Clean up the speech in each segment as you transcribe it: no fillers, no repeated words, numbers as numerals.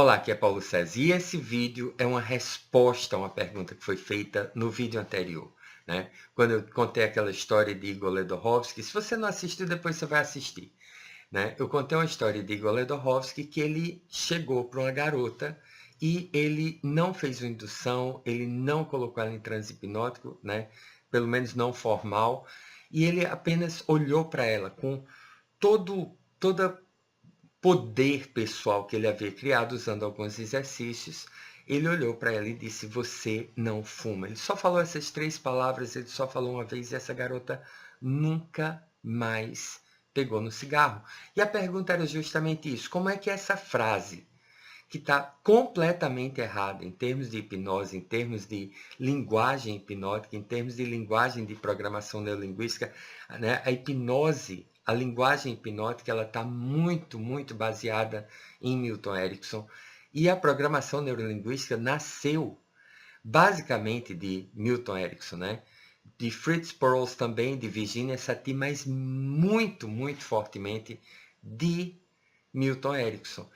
Olá, aqui é Paulo César e esse vídeo é uma resposta a uma pergunta que foi feita no vídeo anterior, né? Quando eu contei aquela história de Igor Ledorowski, se você não assistiu, depois você vai assistir, né? Eu contei uma história de Igor Ledorowski que ele chegou para uma garota e ele não fez uma indução, ele não colocou ela em transe hipnótico, né? Pelo menos não formal, e ele apenas olhou para ela com toda poder pessoal que ele havia criado usando alguns exercícios. Ele olhou para ela e disse: você não fuma. Ele só falou essas 3 palavras, ele só falou uma vez e essa garota nunca mais pegou no cigarro. E a pergunta era justamente isso: como é que essa frase, que está completamente errada em termos de hipnose, em termos de linguagem hipnótica, em termos de linguagem de programação neurolinguística, né? A hipnose, a linguagem hipnótica, ela está muito baseada em Milton Erickson, e a programação neurolinguística nasceu basicamente de Milton Erickson, né? De Fritz Perls também, de Virginia Satir, mas muito fortemente de Milton Erickson.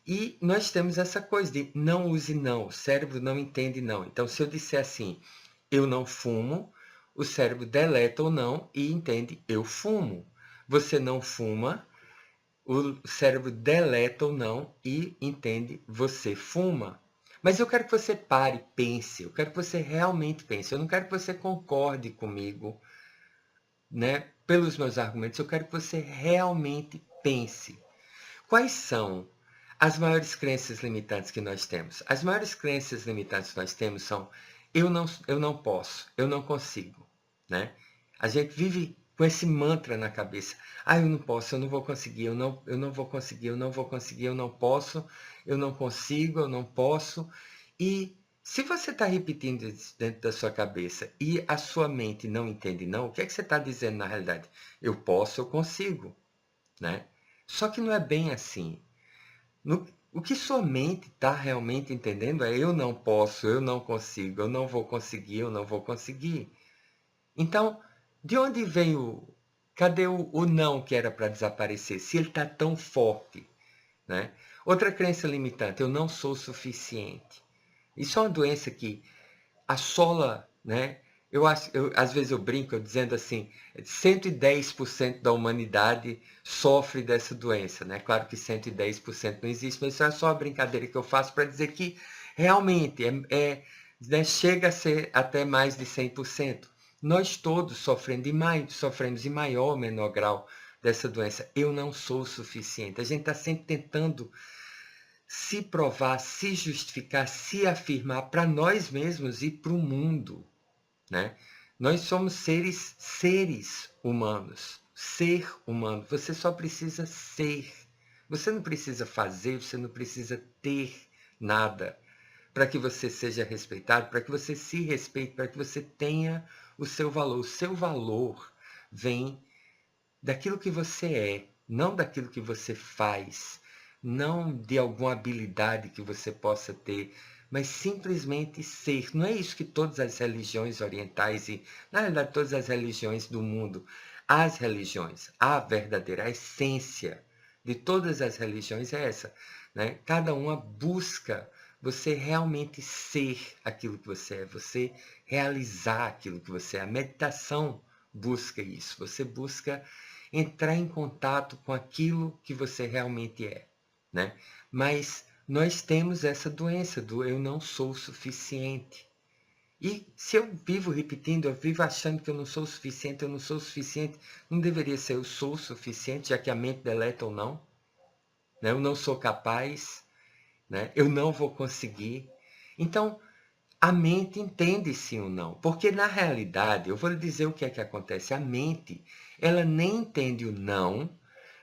E nós temos essa coisa de não use não, o cérebro não entende não. Então, se eu disser assim, eu não fumo, o cérebro deleta o não e entende eu fumo. Você não fuma, o cérebro deleta o não e entende você fuma. Mas eu quero que você pare, pense, eu quero que você realmente pense. Eu não quero que você concorde comigo, né, pelos meus argumentos, eu quero que você realmente pense. Quais são as maiores crenças limitantes que nós temos? As maiores crenças limitantes que nós temos são eu não posso, eu não consigo, né? A gente vive com esse mantra na cabeça. Ah, eu não posso, eu não vou conseguir, eu não vou conseguir, eu não vou conseguir, eu não posso, eu não consigo, eu não posso. E se você está repetindo isso dentro da sua cabeça e a sua mente não entende não, o que é que você está dizendo na realidade? Eu posso, eu consigo, né? Só que não é bem assim. O que sua mente está realmente entendendo é eu não posso, eu não consigo, eu não vou conseguir, eu não vou conseguir. Então, de onde vem o... Cadê o não que era para desaparecer, se ele está tão forte, né? Outra crença limitante, eu não sou suficiente. Isso é uma doença que assola, né? Às vezes eu brinco dizendo assim, 110% da humanidade sofre dessa doença, né? Claro que 110% não existe, mas isso é só uma brincadeira que eu faço para dizer que realmente né, chega a ser até mais de 100%. Nós todos sofremos em maior ou menor grau dessa doença. Eu não sou suficiente. A gente está sempre tentando se provar, se justificar, se afirmar para nós mesmos e para o mundo, né? Nós somos seres humanos, ser humano. Você só precisa ser. Você não precisa fazer, você não precisa ter nada para que você seja respeitado, para que você se respeite, para que você tenha o seu valor. O seu valor vem daquilo que você é, não daquilo que você faz, não de alguma habilidade que você possa ter, mas simplesmente ser. Não é isso que todas as religiões orientais e, na realidade, todas as religiões do mundo, as religiões, a verdadeira, a essência de todas as religiões é essa, né? Cada uma busca você realmente ser aquilo que você é, você realizar aquilo que você é. A meditação busca isso, você busca entrar em contato com aquilo que você realmente é, né? Mas nós temos essa doença do eu não sou suficiente. E se eu vivo repetindo, eu vivo achando que eu não sou suficiente, eu não sou suficiente, não deveria ser eu sou suficiente, já que a mente deleta ou não, né? Eu não sou capaz, né? Eu não vou conseguir. Então, a mente entende sim ou não, porque na realidade, eu vou lhe dizer o que é que acontece. A mente, ela nem entende o não,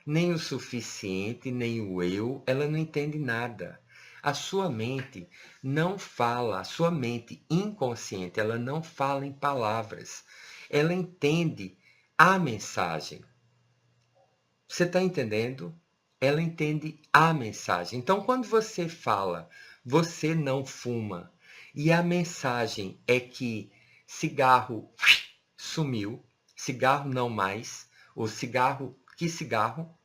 nem o suficiente, nem o eu, ela não entende nada. A sua mente não fala, a sua mente inconsciente, ela não fala em palavras. Ela entende a mensagem. Você está entendendo? Ela entende a mensagem. Então, quando você fala, você não fuma, e a mensagem é que cigarro sumiu, cigarro não mais, ou cigarro, que cigarro?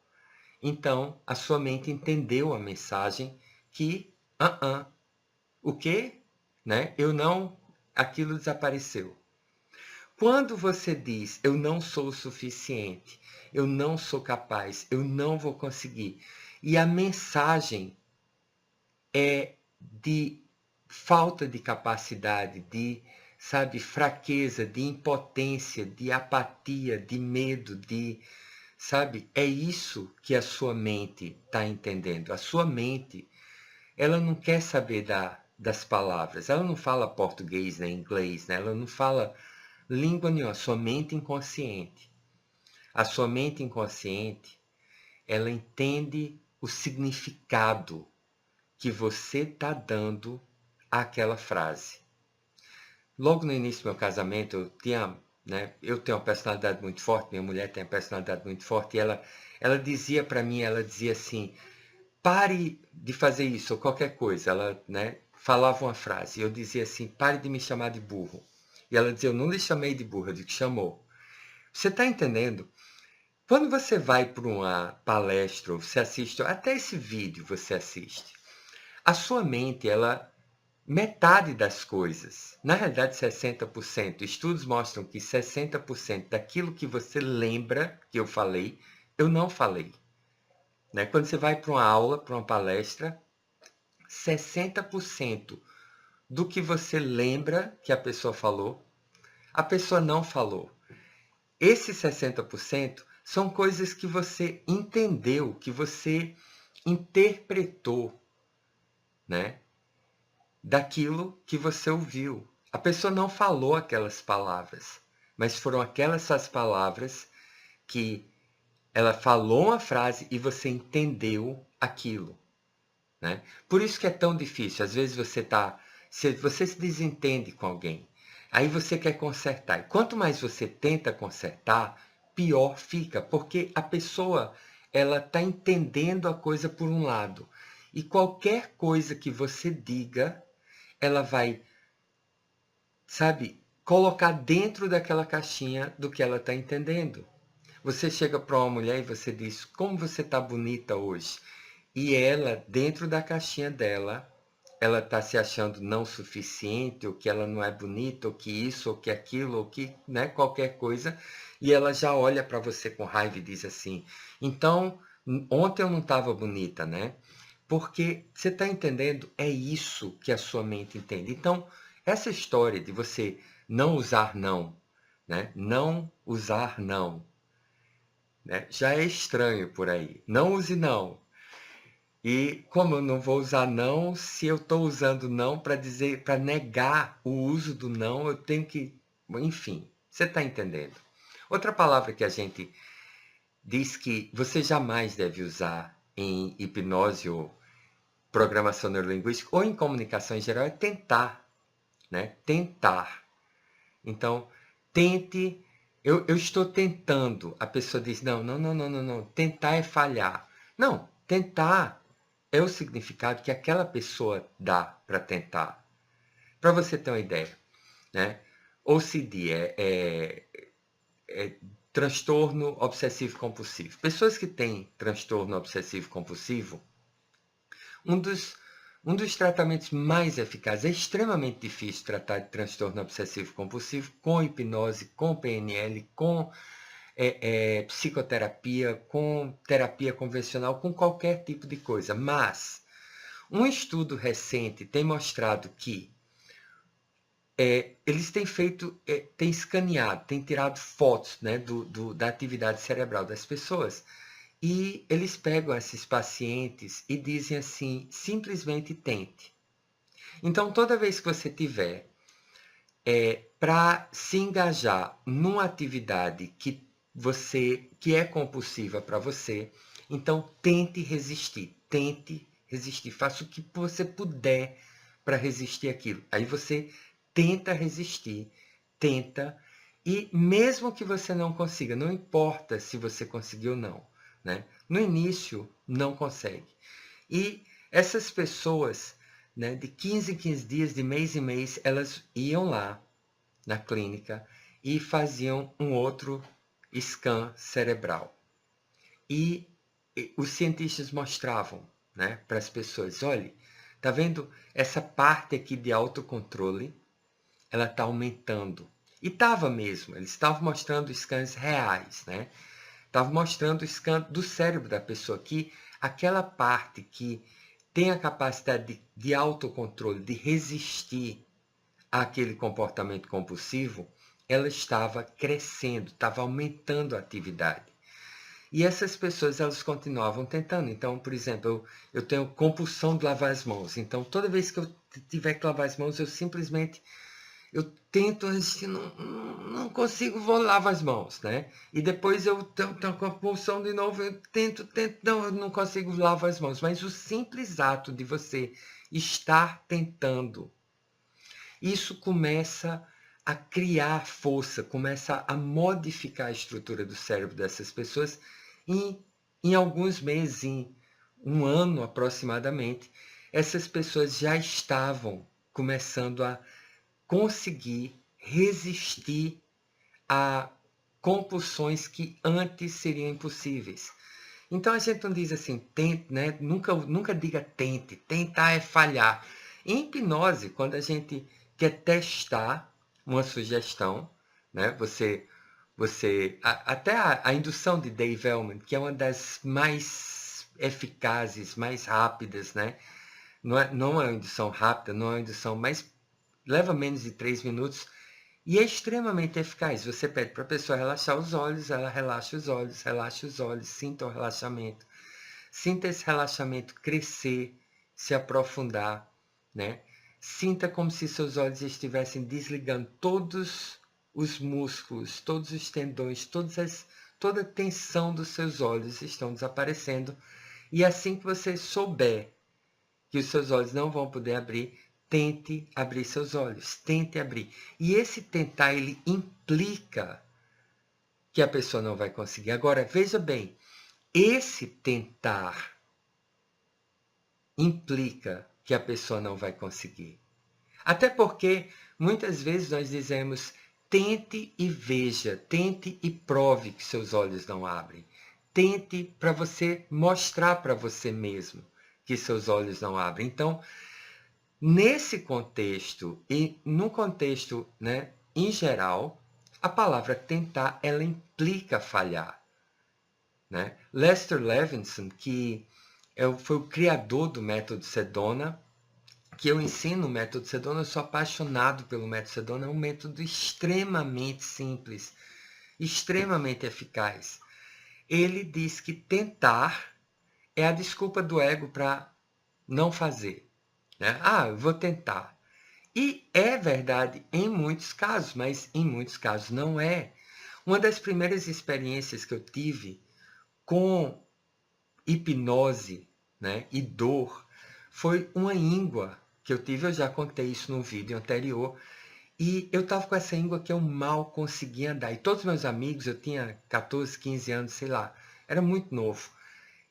Então, a sua mente entendeu a mensagem que Ah, o quê? Né? Eu não, aquilo desapareceu. Quando você diz, eu não sou o suficiente, eu não sou capaz, eu não vou conseguir, e a mensagem é de falta de capacidade, de, sabe, fraqueza, de impotência, de apatia, de medo, de, sabe, é isso que a sua mente está entendendo. A sua mente, ela não quer saber das palavras, ela não fala português nem inglês, né? Ela não fala língua nenhuma, a sua mente inconsciente. A sua mente inconsciente, ela entende o significado que você está dando àquela frase. Logo no início do meu casamento, eu tenho uma personalidade muito forte, minha mulher tem uma personalidade muito forte, e ela dizia para mim, ela dizia assim, pare de fazer isso ou qualquer coisa. Ela, né, falava uma frase, e eu dizia assim, pare de me chamar de burro. E ela dizia, eu não lhe chamei de burro, eu disse, chamou. Você está entendendo? Quando você vai para uma palestra, ou você assiste, até esse vídeo você assiste, a sua mente, ela, metade das coisas, na realidade 60%, estudos mostram que 60% daquilo que você lembra que eu falei, eu não falei. Né? Quando você vai para uma aula, para uma palestra, 60% do que você lembra que a pessoa falou, a pessoa não falou. Esses 60% são coisas que você entendeu, que você interpretou, né? Daquilo que você ouviu. A pessoa não falou aquelas palavras, mas foram aquelas suas palavras que ela falou uma frase e você entendeu aquilo. Né? Por isso que é tão difícil. Às vezes você se desentende com alguém, aí você quer consertar. E quanto mais você tenta consertar, pior fica, porque a pessoa ela está entendendo a coisa por um lado. E qualquer coisa que você diga, ela vai, sabe, colocar dentro daquela caixinha do que ela está entendendo. Você chega para uma mulher e você diz, como você está bonita hoje? E ela, dentro da caixinha dela, ela está se achando não suficiente, ou que ela não é bonita, ou que isso, ou que aquilo, ou que, né, qualquer coisa. E ela já olha para você com raiva e diz assim, então, ontem eu não estava bonita, né? Porque você está entendendo? É isso que a sua mente entende. Então, essa história de você não usar não, né? Não usar não, né? Já é estranho por aí. Não use não. E como eu não vou usar não, se eu estou usando não para dizer, para negar o uso do não, eu tenho que, enfim, você está entendendo. Outra palavra que a gente diz que você jamais deve usar em hipnose ou programação neurolinguística ou em comunicação em geral é tentar, né? Tentar. Então, tente. Eu estou tentando. A pessoa diz, não, não, não, não, não, não. Tentar é falhar. Não, tentar é o significado que aquela pessoa dá para tentar. Para você ter uma ideia, né? OCD é transtorno obsessivo compulsivo. Pessoas que têm transtorno obsessivo compulsivo, um dos, um dos tratamentos mais eficazes, é extremamente difícil tratar de transtorno obsessivo compulsivo com hipnose, com PNL, com psicoterapia, com terapia convencional, com qualquer tipo de coisa. Mas um estudo recente tem mostrado que eles têm feito, têm escaneado, têm tirado fotos, né, da atividade cerebral das pessoas. E eles pegam esses pacientes e dizem assim, simplesmente tente. Então, toda vez que você tiver para se engajar numa atividade que é compulsiva para você, então tente resistir, faça o que você puder para resistir aquilo. Aí você tenta resistir, tenta, e mesmo que você não consiga, não importa se você conseguiu ou não, né? No início não consegue. E essas pessoas, né, de 15 em 15 dias, de mês em mês, elas iam lá na clínica e faziam um outro scan cerebral. E os cientistas mostravam, né, para as pessoas, olhe, Tá vendo? Essa parte aqui de autocontrole, ela está aumentando. E estava mesmo, eles estavam mostrando scans reais, né? Estavam mostrando o scan do cérebro da pessoa, que aquela parte que tem a capacidade de autocontrole, de resistir àquele comportamento compulsivo, ela estava crescendo, estava aumentando a atividade. E essas pessoas, elas continuavam tentando. Então, por exemplo, eu tenho compulsão de lavar as mãos. Então, toda vez que eu tiver que lavar as mãos, eu tento resistir, não consigo, vou lavar as mãos, né? E depois eu tenho compulsão de novo, eu tento, não, eu não consigo lavar as mãos. Mas o simples ato de você estar tentando, isso começa a criar força, começa a modificar a estrutura do cérebro dessas pessoas e em alguns meses, em um ano aproximadamente, essas pessoas já estavam começando a conseguir resistir a compulsões que antes seriam impossíveis. Então a gente não diz assim, tente, né? Nunca diga tente, tentar é falhar. Em hipnose, quando a gente quer testar uma sugestão, né? Até a indução de Dave Elman, que é uma das mais eficazes, mais rápidas, né? Não é uma indução rápida, não é uma indução, mas leva menos de 3 minutos e é extremamente eficaz. Você pede para a pessoa relaxar os olhos, ela relaxa os olhos, sinta o relaxamento. Sinta esse relaxamento crescer, se aprofundar, né? Sinta como se seus olhos estivessem desligando todos os músculos, todos os tendões, toda a tensão dos seus olhos estão desaparecendo. E assim que você souber que os seus olhos não vão poder abrir, tente abrir seus olhos, tente abrir. E esse tentar, ele implica que a pessoa não vai conseguir. Agora, veja bem, esse tentar implica que a pessoa não vai conseguir. Até porque, muitas vezes nós dizemos, tente e veja, tente e prove que seus olhos não abrem. Tente para você mostrar para você mesmo que seus olhos não abrem. Então, nesse contexto e no contexto, né, em geral, a palavra tentar, ela implica falhar, né? Lester Levinson, que foi o criador do método Sedona, que eu ensino o método Sedona, eu sou apaixonado pelo método Sedona, é um método extremamente simples, extremamente eficaz. Ele diz que tentar é a desculpa do ego para não fazer, né? Ah, eu vou tentar. E é verdade em muitos casos, mas em muitos casos não é. Uma das primeiras experiências que eu tive com hipnose, né, e dor foi uma íngua que eu tive. Eu já contei isso no vídeo anterior. E eu estava com essa íngua que eu mal conseguia andar. E todos os meus amigos, eu tinha 14, 15 anos, sei lá, era muito novo.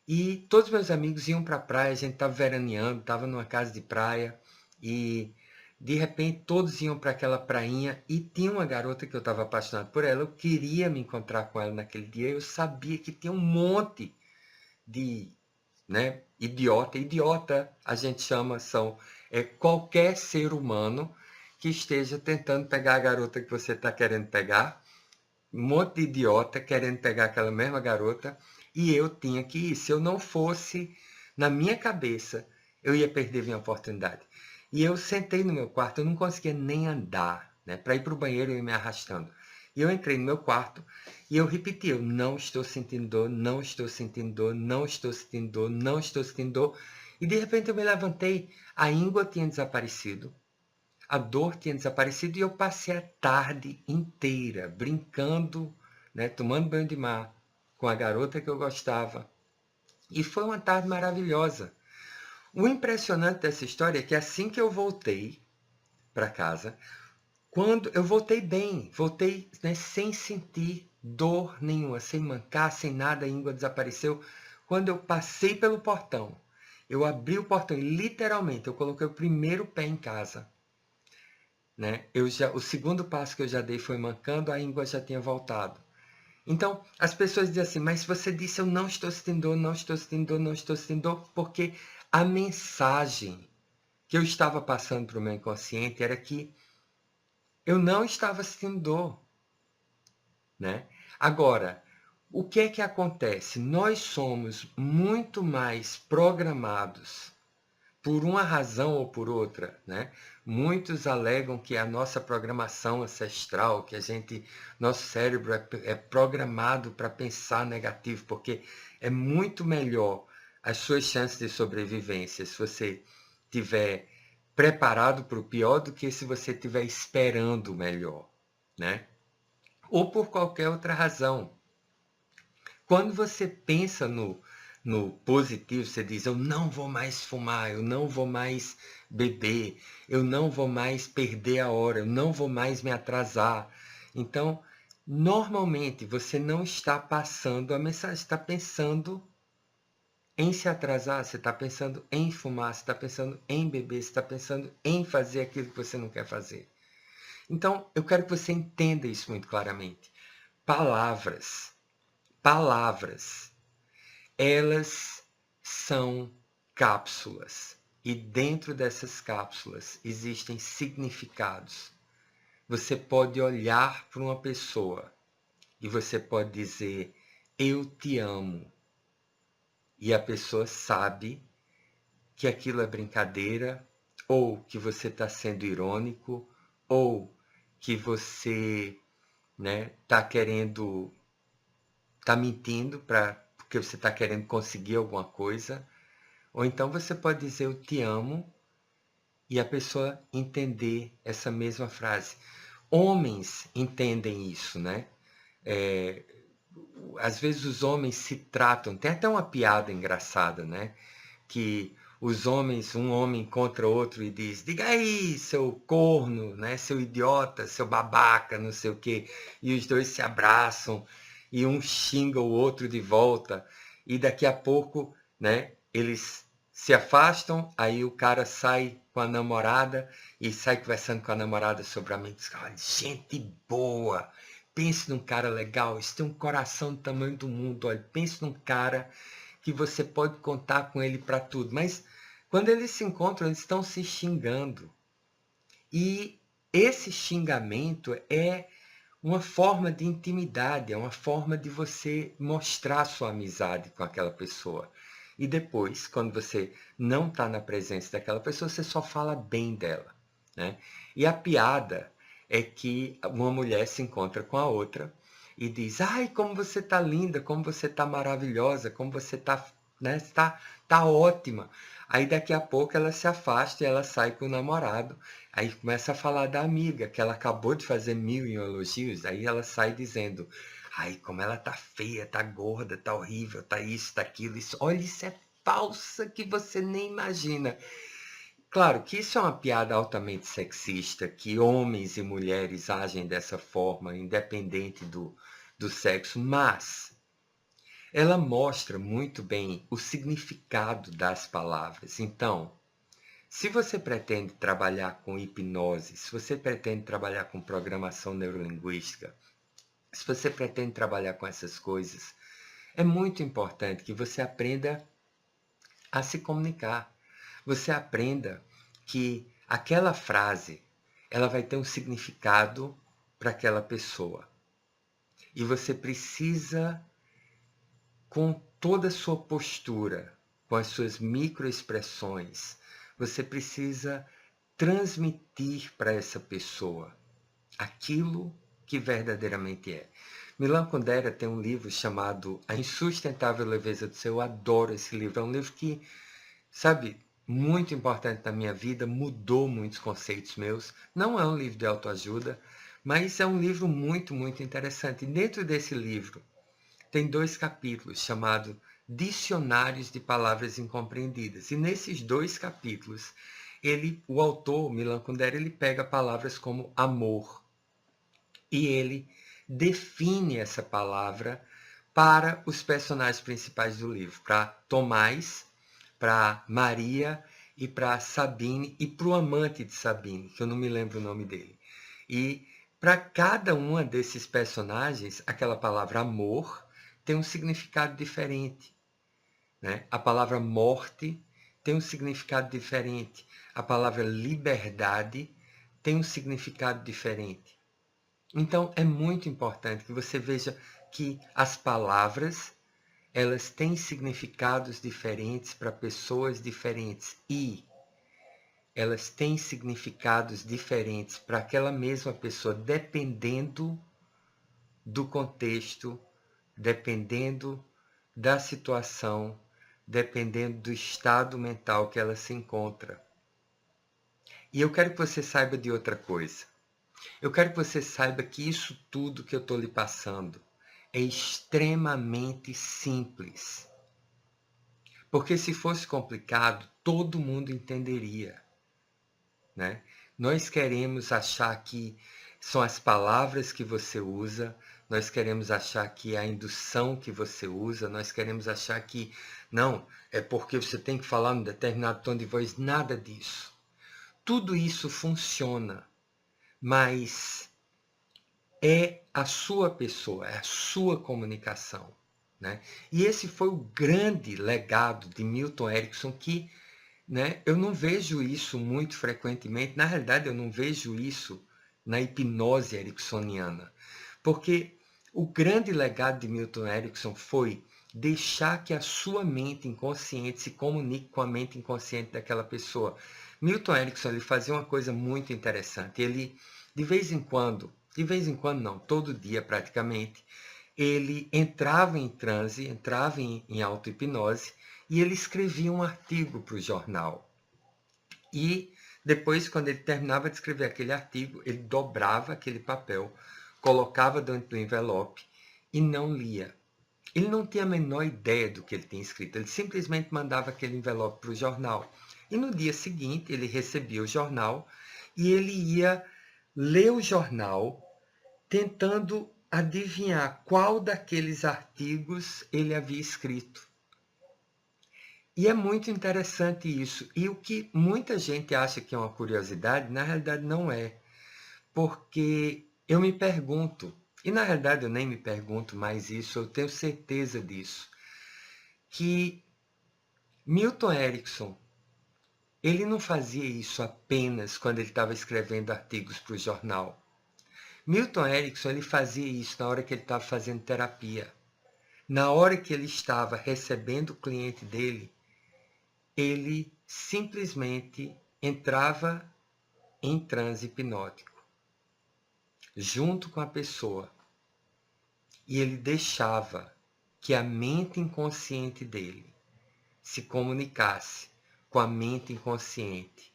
E todos os meus amigos iam para a praia, a gente estava veraneando, estava numa casa de praia. E de repente todos iam para aquela prainha e tinha uma garota que eu estava apaixonado por ela. Eu queria me encontrar com ela naquele dia. Eu sabia que tinha um monte de, né, idiota. Idiota a gente chama, qualquer ser humano que esteja tentando pegar a garota que você está querendo pegar. Um monte de idiota querendo pegar aquela mesma garota. E eu tinha que ir. Se eu não fosse, na minha cabeça, eu ia perder minha oportunidade. E eu sentei no meu quarto, eu não conseguia nem andar, né? Para ir para o banheiro, eu ia me arrastando. E eu entrei no meu quarto e eu repeti, eu não estou sentindo dor, não estou sentindo dor, não estou sentindo dor, não estou sentindo dor. E de repente eu me levantei, a íngua tinha desaparecido, a dor tinha desaparecido e eu passei a tarde inteira brincando, né, tomando banho de mar com a garota que eu gostava. E foi uma tarde maravilhosa. O impressionante dessa história é que assim que eu voltei para casa, quando eu voltei bem, voltei, né, sem sentir dor nenhuma, sem mancar, sem nada, a íngua desapareceu. Quando eu passei pelo portão, eu abri o portão e literalmente eu coloquei o primeiro pé em casa, né? O segundo passo que eu já dei foi mancando, a íngua já tinha voltado. Então, as pessoas dizem assim, mas você disse eu não estou sentindo dor, não estou sentindo dor, não estou sentindo dor, porque a mensagem que eu estava passando para o meu inconsciente era que eu não estava sentindo dor, né? Agora, o que é que acontece? Nós somos muito mais programados por uma razão ou por outra, né? Muitos alegam que a nossa programação ancestral, que nosso cérebro é programado para pensar negativo, porque é muito melhor as suas chances de sobrevivência se você tiver preparado para o pior do que se você estiver esperando o melhor, né? Ou por qualquer outra razão. Quando você pensa no positivo, você diz, eu não vou mais fumar, eu não vou mais beber, eu não vou mais perder a hora, eu não vou mais me atrasar. Então, normalmente, você não está passando a mensagem, você está pensando em se atrasar, você está pensando em fumar, você está pensando em beber, você está pensando em fazer aquilo que você não quer fazer. Então, eu quero que você entenda isso muito claramente. Palavras, elas são cápsulas. E dentro dessas cápsulas existem significados. Você pode olhar para uma pessoa e você pode dizer, eu te amo. E a pessoa sabe que aquilo é brincadeira, ou que você está sendo irônico, ou que você está mentindo porque você está querendo conseguir alguma coisa. Ou então você pode dizer eu te amo e a pessoa entender essa mesma frase. Homens entendem isso, né? Às vezes os homens se tratam, tem até uma piada engraçada, né? Que um homem encontra outro e diz, diga aí, seu corno, né? Seu idiota, seu babaca, não sei o quê. E os dois se abraçam e um xinga o outro de volta. E daqui a pouco, né? Eles se afastam, aí o cara sai com a namorada e sai conversando com a namorada sobre a mente. Olha, gente boa, pense num cara legal, esse tem um coração do tamanho do mundo, olha, pense num cara que você pode contar com ele para tudo. Mas quando eles se encontram, eles estão se xingando. E esse xingamento é uma forma de intimidade, é uma forma de você mostrar sua amizade com aquela pessoa. E depois, quando você não está na presença daquela pessoa, você só fala bem dela, né? E a piada é que uma mulher se encontra com a outra e diz, ai, como você está linda, como você está maravilhosa, como você está, né, tá ótima. Aí daqui a pouco ela se afasta e ela sai com o namorado. Aí começa a falar da amiga, que ela acabou de fazer 1000 elogios. Aí ela sai dizendo, ai, como ela tá feia, tá gorda, tá horrível, tá isso, tá aquilo. Isso. Olha, isso é falsa que você nem imagina. Claro que isso é uma piada altamente sexista, que homens e mulheres agem dessa forma, independente do sexo, mas ela mostra muito bem o significado das palavras. Então, se você pretende trabalhar com hipnose, se você pretende trabalhar com programação neurolinguística, se você pretende trabalhar com essas coisas, é muito importante que você aprenda a se comunicar. Você aprenda que aquela frase, ela vai ter um significado para aquela pessoa. E você precisa, com toda a sua postura, com as suas microexpressões, você precisa transmitir para essa pessoa aquilo que verdadeiramente é. Milan Kundera tem um livro chamado A Insustentável Leveza do Ser. Eu adoro esse livro. É um livro que, sabe, muito importante na minha vida, mudou muitos conceitos meus. Não é um livro de autoajuda, mas é um livro muito, muito interessante. E dentro desse livro tem 2 capítulos chamados Dicionários de Palavras Incompreendidas. E nesses 2 capítulos, o autor, Milan Kundera, ele pega palavras como amor e ele define essa palavra para os personagens principais do livro, para Tomás, para Maria e para Sabine e para o amante de Sabine, que eu não me lembro o nome dele. E para cada uma desses personagens, aquela palavra amor tem um significado diferente, né? A palavra morte tem um significado diferente. A palavra liberdade tem um significado diferente. Então, é muito importante que você veja que as palavras, elas têm significados diferentes para pessoas diferentes e elas têm significados diferentes para aquela mesma pessoa, dependendo do contexto, dependendo da situação, dependendo do estado mental que ela se encontra. E eu quero que você saiba de outra coisa. Eu quero que você saiba que isso tudo que eu estou lhe passando é extremamente simples. Porque se fosse complicado, todo mundo entenderia, né? Nós queremos achar que são as palavras que você usa, nós queremos achar que é a indução que você usa, nós queremos achar que não, é porque você tem que falar num determinado tom de voz, nada disso. Tudo isso funciona, mas é a sua pessoa, é a sua comunicação, né? E esse foi o grande legado de Milton Erickson que, né, eu não vejo isso muito frequentemente. Na realidade, eu não vejo isso na hipnose ericksoniana. Porque o grande legado de Milton Erickson foi deixar que a sua mente inconsciente se comunique com a mente inconsciente daquela pessoa. Milton Erickson ele fazia uma coisa muito interessante. Ele, de vez em quando não, todo dia praticamente, ele entrava em transe, entrava em auto-hipnose e ele escrevia um artigo para o jornal. E depois, quando ele terminava de escrever aquele artigo, ele dobrava aquele papel, colocava dentro do envelope e não lia. Ele não tinha a menor ideia do que ele tinha escrito, ele simplesmente mandava aquele envelope para o jornal. E no dia seguinte, ele recebia o jornal e ele ia ler o jornal tentando adivinhar qual daqueles artigos ele havia escrito. E é muito interessante isso. E o que muita gente acha que é uma curiosidade, na realidade não é. Porque eu me pergunto, e na realidade eu nem me pergunto mais isso, eu tenho certeza disso, que Milton Erickson, ele não fazia isso apenas quando ele estava escrevendo artigos para o jornal. Milton Erickson ele fazia isso na hora que ele estava fazendo terapia. Na hora que ele estava recebendo o cliente dele, ele simplesmente entrava em transe hipnótico, junto com a pessoa, e ele deixava que a mente inconsciente dele se comunicasse com a mente inconsciente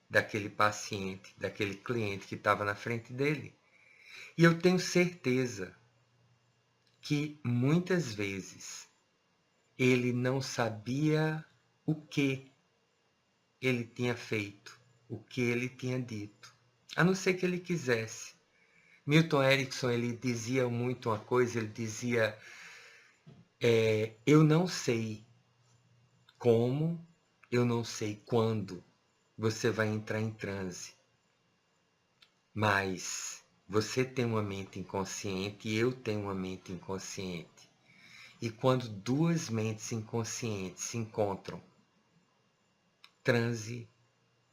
daquele paciente, daquele cliente que estava na frente dele. E eu tenho certeza que muitas vezes ele não sabia o que ele tinha feito, o que ele tinha dito, a não ser que ele quisesse. Milton Erickson ele dizia muito uma coisa, ele dizia, eu não sei como, eu não sei quando você vai entrar em transe, mas você tem uma mente inconsciente e eu tenho uma mente inconsciente. E quando duas mentes inconscientes se encontram, transe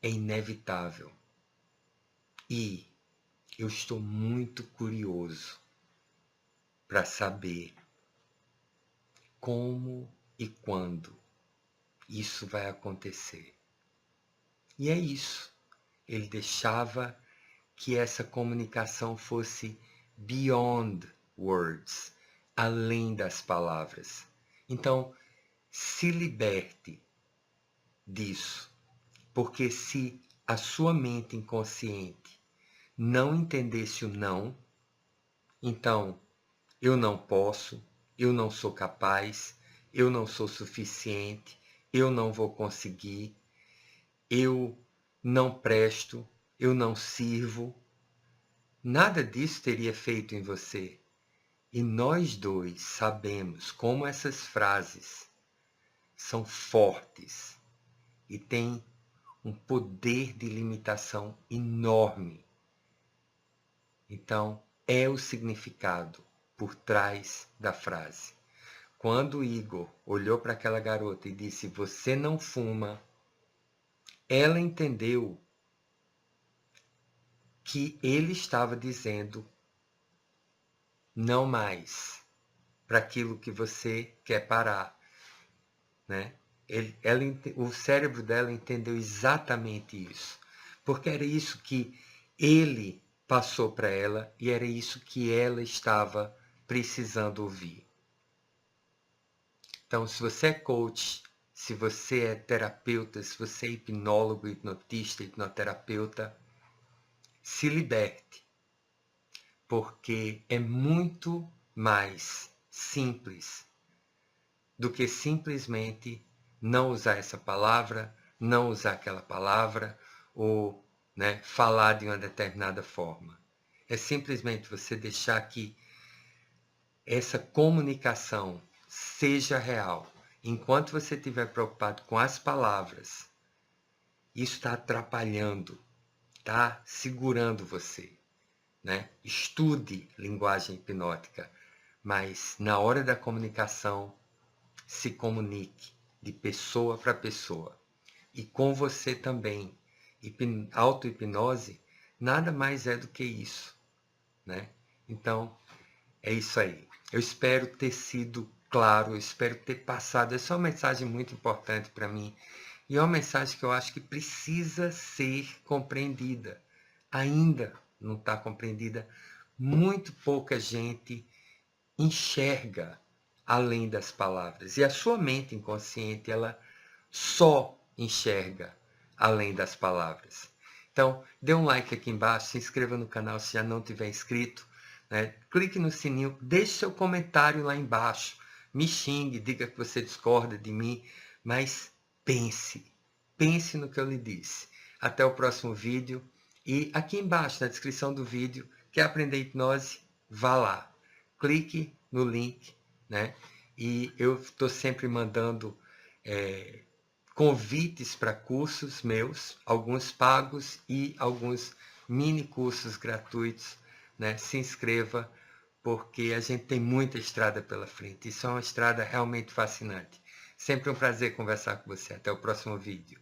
é inevitável. E eu estou muito curioso para saber como e quando isso vai acontecer. E é isso. Ele deixava que essa comunicação fosse beyond words, além das palavras. Então, se liberte disso, porque se a sua mente inconsciente não entendesse o não, então eu não posso, eu não sou capaz, eu não sou suficiente, eu não vou conseguir, eu não presto, eu não sirvo. Nada disso teria feito em você. E nós dois sabemos como essas frases são fortes e têm um poder de limitação enorme. Então, é o significado por trás da frase. Quando o Igor olhou para aquela garota e disse, você não fuma, ela entendeu que ele estava dizendo não mais para aquilo que você quer parar, né? O cérebro dela entendeu exatamente isso, porque era isso que ele passou para ela e era isso que ela estava precisando ouvir. Então, se você é coach, se você é terapeuta, se você é hipnólogo, hipnotista, hipnoterapeuta, se liberte, porque é muito mais simples do que simplesmente não usar essa palavra, não usar aquela palavra, ou né, falar de uma determinada forma. É simplesmente você deixar que essa comunicação seja real. Enquanto você estiver preocupado com as palavras, isso está atrapalhando, está segurando você. Né? Estude linguagem hipnótica, mas na hora da comunicação, se comunique de pessoa para pessoa. E com você também. Auto-hipnose nada mais é do que isso. Né? Então, é isso aí. Eu espero ter sido claro, eu espero ter passado. Essa é uma mensagem muito importante para mim. E é uma mensagem que eu acho que precisa ser compreendida. Ainda não está compreendida. Muito pouca gente enxerga além das palavras. E a sua mente inconsciente, ela só enxerga além das palavras. Então, dê um like aqui embaixo, se inscreva no canal se já não tiver inscrito, né? Clique no sininho, deixe seu comentário lá embaixo, me xingue, diga que você discorda de mim, mas pense no que eu lhe disse. Até o próximo vídeo e aqui embaixo na descrição do vídeo, quer aprender hipnose? Vá lá, clique no link, né? E eu estou sempre mandando convites para cursos meus, alguns pagos e alguns mini cursos gratuitos, né? Se inscreva, porque a gente tem muita estrada pela frente. Isso é uma estrada realmente fascinante. Sempre um prazer conversar com você. Até o próximo vídeo.